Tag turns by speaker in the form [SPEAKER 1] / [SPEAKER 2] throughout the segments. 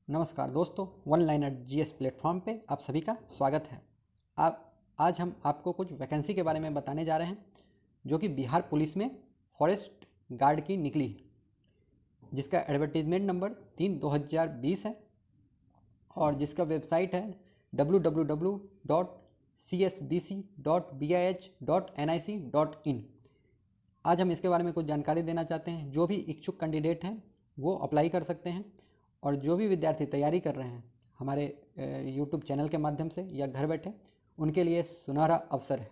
[SPEAKER 1] नमस्कार दोस्तों, one liner GS platform पे आप सभी का स्वागत है। आज हम आपको कुछ वैकेंसी के बारे में बताने जा रहे हैं जो कि बिहार पुलिस में फॉरेस्ट गार्ड की निकली है, जिसका एडवर्टीजमेंट नंबर 3/2020 है और जिसका वेबसाइट है www.csbc.bih.nic.in। आज हम इसके बारे में कुछ जानकारी देना चाहते हैं। जो भी इच्छुक कैंडिडेट हैं वो अप्लाई कर सकते हैं और जो भी विद्यार्थी तैयारी कर रहे हैं हमारे यूट्यूब चैनल के माध्यम से या घर बैठे, उनके लिए सुनहरा अवसर है।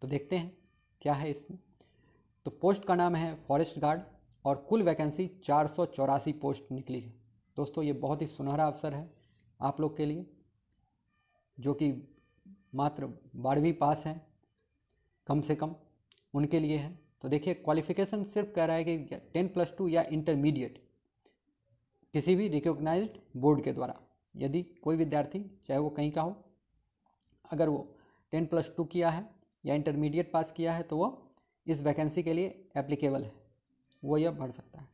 [SPEAKER 1] तो देखते हैं क्या है इसमें। तो पोस्ट का नाम है फॉरेस्ट गार्ड और कुल वैकेंसी 484 पोस्ट निकली है। दोस्तों, ये बहुत ही सुनहरा अवसर है आप लोग के लिए जो कि मात्र 12वीं पास हैं कम से कम, उनके लिए है। तो देखिए, क्वालिफिकेशन सिर्फ कह रहा है कि 10+2 या इंटरमीडिएट किसी भी रिकॉग्नाइज्ड बोर्ड के द्वारा। यदि कोई विद्यार्थी चाहे वो कहीं का हो, अगर वो 10+2 किया है या इंटरमीडिएट पास किया है तो वो इस वैकेंसी के लिए एप्लीकेबल है, वो यह भर सकता है।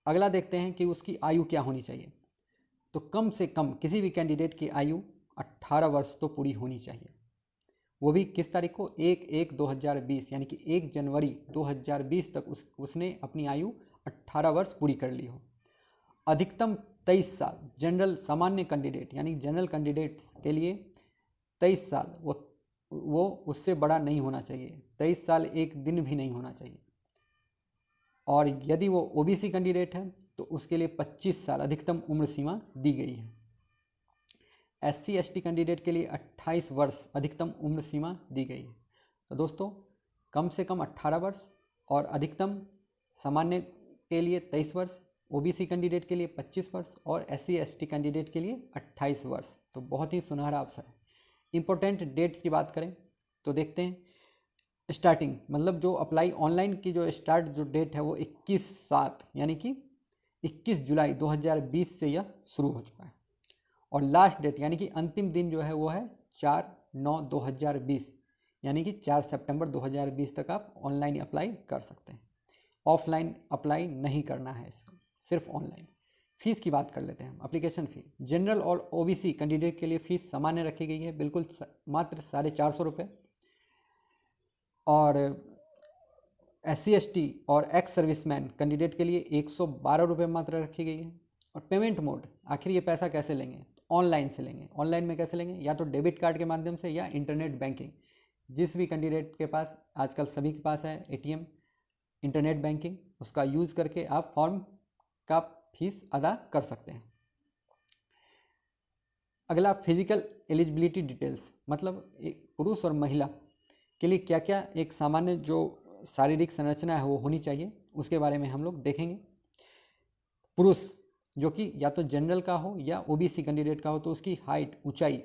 [SPEAKER 1] अगला देखते हैं कि उसकी आयु क्या होनी चाहिए। तो कम से कम किसी भी कैंडिडेट की आयु 18 वर्ष तो पूरी होनी चाहिए। वो भी किस तारीख को? 1/1/2020 यानी कि 1 जनवरी 2020 तक उसने अपनी आयु 18 वर्ष पूरी कर ली हो। अधिकतम 23 साल जनरल सामान्य कैंडिडेट यानी जनरल कैंडिडेट्स के लिए 23 साल, वो उससे बड़ा नहीं होना चाहिए। 23 साल एक दिन भी नहीं होना चाहिए। और यदि वो ओबीसी कैंडिडेट है तो उसके लिए 25 साल अधिकतम उम्र सीमा दी गई है। एससी एसटी कैंडिडेट के लिए 28 वर्ष अधिकतम उम्र सीमा दी गई है। तो दोस्तों, कम से कम 18 वर्ष और अधिकतम सामान्य के लिए 23 वर्ष, ओबीसी कैंडिडेट के लिए 25 वर्ष और एससी एसटी कैंडिडेट के लिए 28 वर्ष। तो बहुत ही सुनहरा अवसर है। इंपॉर्टेंट डेट्स की बात करें तो देखते हैं, स्टार्टिंग मतलब जो अप्लाई ऑनलाइन की जो स्टार्ट जो डेट है वो 21/7 यानी कि 21 जुलाई 2020 से यह शुरू हो चुका है। और लास्ट डेट यानी कि अंतिम दिन जो है वो है 4/9/2020 यानी कि 4 सितंबर 2020 तक आप ऑनलाइन अप्लाई कर सकते हैं। ऑफलाइन अप्लाई नहीं करना है इसको, सिर्फ ऑनलाइन। फीस की बात कर लेते हैं हम। एप्लीकेशन फ़ी जनरल और ओबीसी कैंडिडेट के लिए फ़ीस सामान्य रखी गई है, बिल्कुल मात्र 450 रुपये। और एससी एसटी और एक्स सर्विसमैन कैंडिडेट के लिए 112 रुपये मात्र रखी गई है। और पेमेंट मोड, आखिर ये पैसा कैसे लेंगे? ऑनलाइन से लेंगे। ऑनलाइन में कैसे लेंगे? या तो डेबिट कार्ड के माध्यम से या इंटरनेट बैंकिंग। जिस भी कैंडिडेट के पास, आजकल सभी के पास है एटीएम, इंटरनेट बैंकिंग, उसका यूज़ करके आप फॉर्म का फीस अदा कर सकते हैं। अगला फिजिकल एलिजिबिलिटी डिटेल्स, मतलब एक पुरुष और महिला के लिए क्या क्या एक सामान्य जो शारीरिक संरचना है वो होनी चाहिए, उसके बारे में हम लोग देखेंगे। पुरुष जो कि या तो जनरल का हो या ओबीसी कैंडिडेट का हो तो उसकी हाइट, ऊंचाई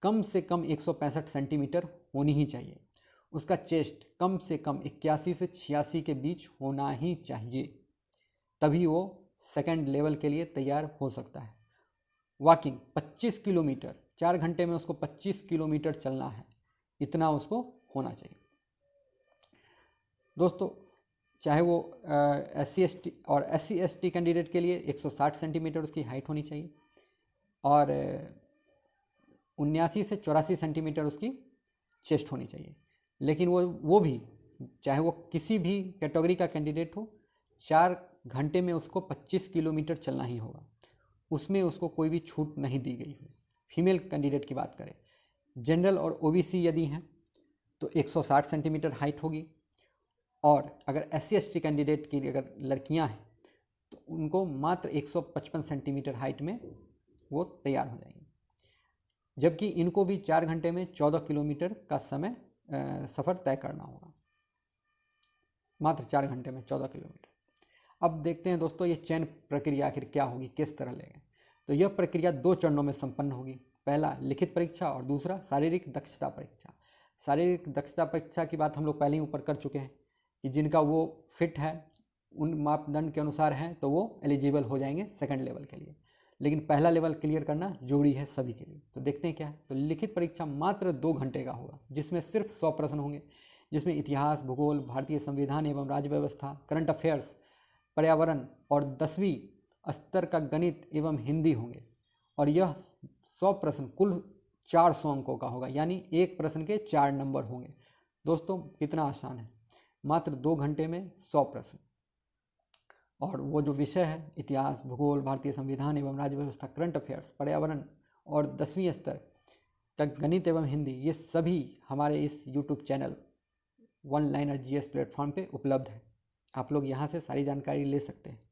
[SPEAKER 1] कम से कम 165 सेंटीमीटर होनी ही चाहिए। उसका चेस्ट कम से कम 81 से 86 के बीच होना ही चाहिए, तभी वो सेकंड लेवल के लिए तैयार हो सकता है। वॉकिंग 25 किलोमीटर, 4 घंटे में उसको 25 किलोमीटर चलना है, इतना उसको होना चाहिए। दोस्तों, चाहे वो एससी एसटी और एससी एसटी कैंडिडेट के लिए 160 सेंटीमीटर उसकी हाइट होनी चाहिए और 79 से 84 सेंटीमीटर उसकी चेस्ट होनी चाहिए। लेकिन वो भी चाहे वो किसी भी कैटेगरी का कैंडिडेट हो, 4 घंटे में उसको 25 किलोमीटर चलना ही होगा, उसमें उसको कोई भी छूट नहीं दी गई है। फीमेल कैंडिडेट की बात करें, जनरल और ओबीसी यदि हैं तो 160 सेंटीमीटर हाइट होगी और अगर एससी एसटी कैंडिडेट की अगर लड़कियां हैं तो उनको मात्र 155 सेंटीमीटर हाइट में वो तैयार हो जाएंगी। जबकि इनको भी 4 घंटे में 14 किलोमीटर का समय सफ़र तय करना होगा, मात्र 4 घंटे में 14 किलोमीटर। अब देखते हैं दोस्तों, ये चयन प्रक्रिया आखिर क्या होगी, किस तरह लेंगे। तो यह प्रक्रिया 2 चरणों में संपन्न होगी। पहला लिखित परीक्षा और दूसरा शारीरिक दक्षता परीक्षा। शारीरिक दक्षता परीक्षा की बात हम लोग पहले ही ऊपर कर चुके हैं कि जिनका वो फिट है, उन मापदंड के अनुसार हैं तो वो एलिजिबल हो जाएंगे सेकंड लेवल के लिए। लेकिन पहला लेवल क्लियर करना जरूरी है सभी के लिए। तो देखते हैं क्या है। तो लिखित परीक्षा मात्र 2 घंटे का होगा, जिसमें सिर्फ 100 प्रश्न होंगे, जिसमें इतिहास, भूगोल, भारतीय संविधान एवं राज्य व्यवस्था, करंट अफेयर्स, पर्यावरण और 10वीं स्तर का गणित एवं हिंदी होंगे और यह 100 प्रश्न कुल 400 अंकों का होगा, यानी एक प्रश्न के 4 नंबर होंगे। दोस्तों कितना आसान है, मात्र 2 घंटे में 100 प्रश्न। और वो जो विषय है इतिहास, भूगोल, भारतीय संविधान एवं राज्य व्यवस्था, करंट अफेयर्स, पर्यावरण और 10वीं स्तर का गणित एवं हिंदी, ये सभी हमारे इस YouTube channel one liner GS platform पे उपलब्ध है। आप लोग यहाँ से सारी जानकारी ले सकते हैं।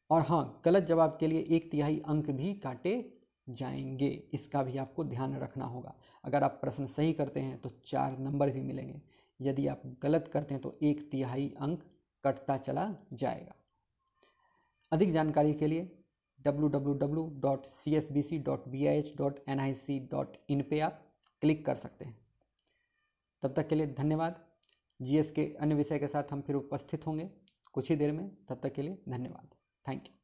[SPEAKER 1] और हाँ, गलत जवाब के लिए 1/3 अंक भी काटे जाएंगे, इसका भी आपको ध्यान रखना होगा। अगर आप प्रश्न सही करते हैं तो 4 नंबर भी मिलेंगे, यदि आप गलत करते हैं तो 1/3 अंक कटता चला जाएगा। अधिक जानकारी के लिए www.csbc.bih.nic.in पे आप क्लिक कर सकते हैं। तब तक के लिए धन्यवाद। जीएस के अन्य विषय के साथ हम फिर उपस्थित होंगे कुछ ही देर में। तब तक के लिए धन्यवाद। Thank you.